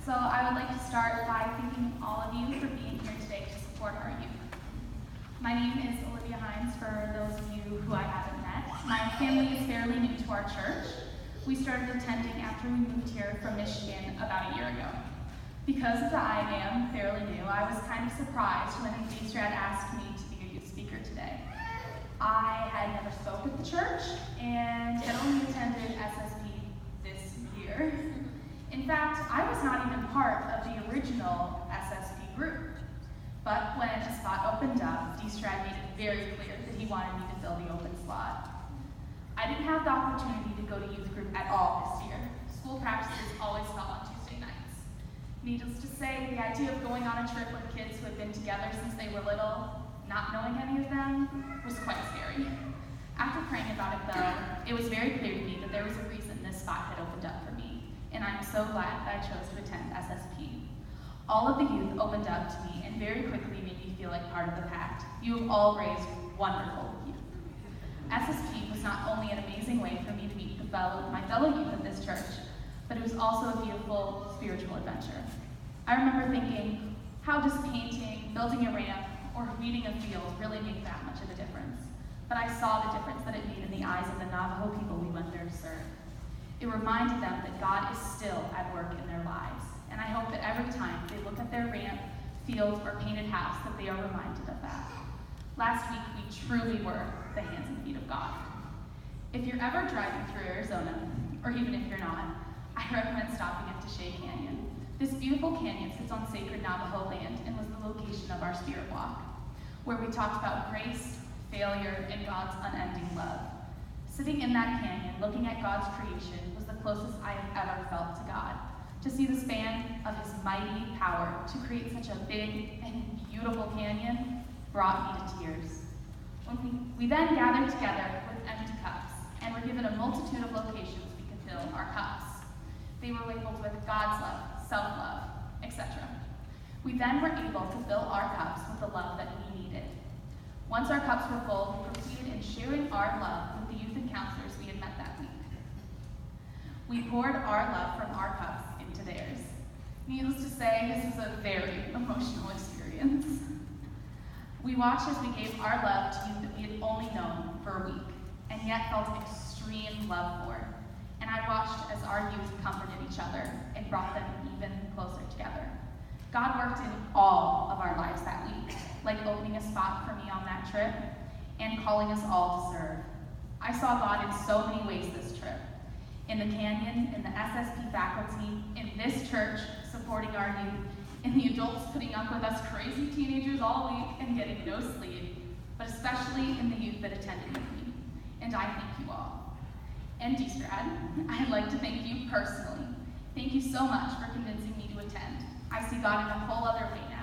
So I would like to start by thanking all of you for being here today to support our youth. My name is Olivia for those of you who I haven't met. My family is fairly new to our church. We started attending after we moved here from Michigan about a year ago. Because I am fairly new, I was kind of surprised when Deestrad asked me to be a youth speaker today. I had never spoke at the church and had only attended SSP this year. In fact, I was not even part of the original SSP group. But when a spot opened up, Deestrad made it very clear that he wanted me to fill the open slot. I didn't have the opportunity to go to youth group at all this year. School practices always fell on Tuesday nights. Needless to say, the idea of going on a trip with kids who had been together since they were little, not knowing any of them, was quite scary. After praying about it though, it was very clear to me that there was a reason this spot had opened up for me, and I'm so glad that I chose to attend SSP. All of the youth opened up to me and very quickly made me feel like part of the pact. You have all raised wonderful youth. SSP was not only an amazing way for me to meet my fellow youth at this church, but it was also a beautiful spiritual adventure. I remember thinking, how does painting, building a ramp, or weeding a field really make that much of a difference? But I saw the difference that it made in the eyes of the Navajo people we went there to serve. It reminded them that God is still at work in their lives, and I hope that every time they look at their ramp, field, or painted house, that they are reminded of that. Last week, we truly were the hands and feet of God. If you're ever driving through Arizona, or even if you're not, I recommend stopping at Shea Canyon. This beautiful canyon sits on sacred Navajo land and was the location of our spirit walk, where we talked about grace, failure, and God's unending love. Sitting in that canyon, looking at God's creation, was the closest I have ever felt to God. To see the span of his mighty power to create such a big and beautiful canyon brought me to tears. We then gathered together with empty cups and were given a multitude of locations we could fill our cups. They were labeled with God's love, self-love, etc. We then were able to fill our cups with the love that we needed. Once our cups were full, we proceeded in sharing our love with the youth and counselors we had met that week. We poured our love from our cups into theirs. Needless to say, this was a very emotional experience. We watched as we gave our love to youth that we had only known for a week, and yet felt extreme love for. And I watched as our youth comforted each other and brought them even closer together. God worked in all of our lives that week, like opening a spot for me on that trip and calling us all to serve. I saw God in so many ways this trip. In the canyon, in the SSP faculty, in this church supporting our youth, in the adults putting up with us crazy teenagers all week and getting no sleep, but especially in the youth that attended with me. And I thank you all. And Deestrad, I'd like to thank you personally. Thank you so much for convincing me to attend. I see God in a whole other way now.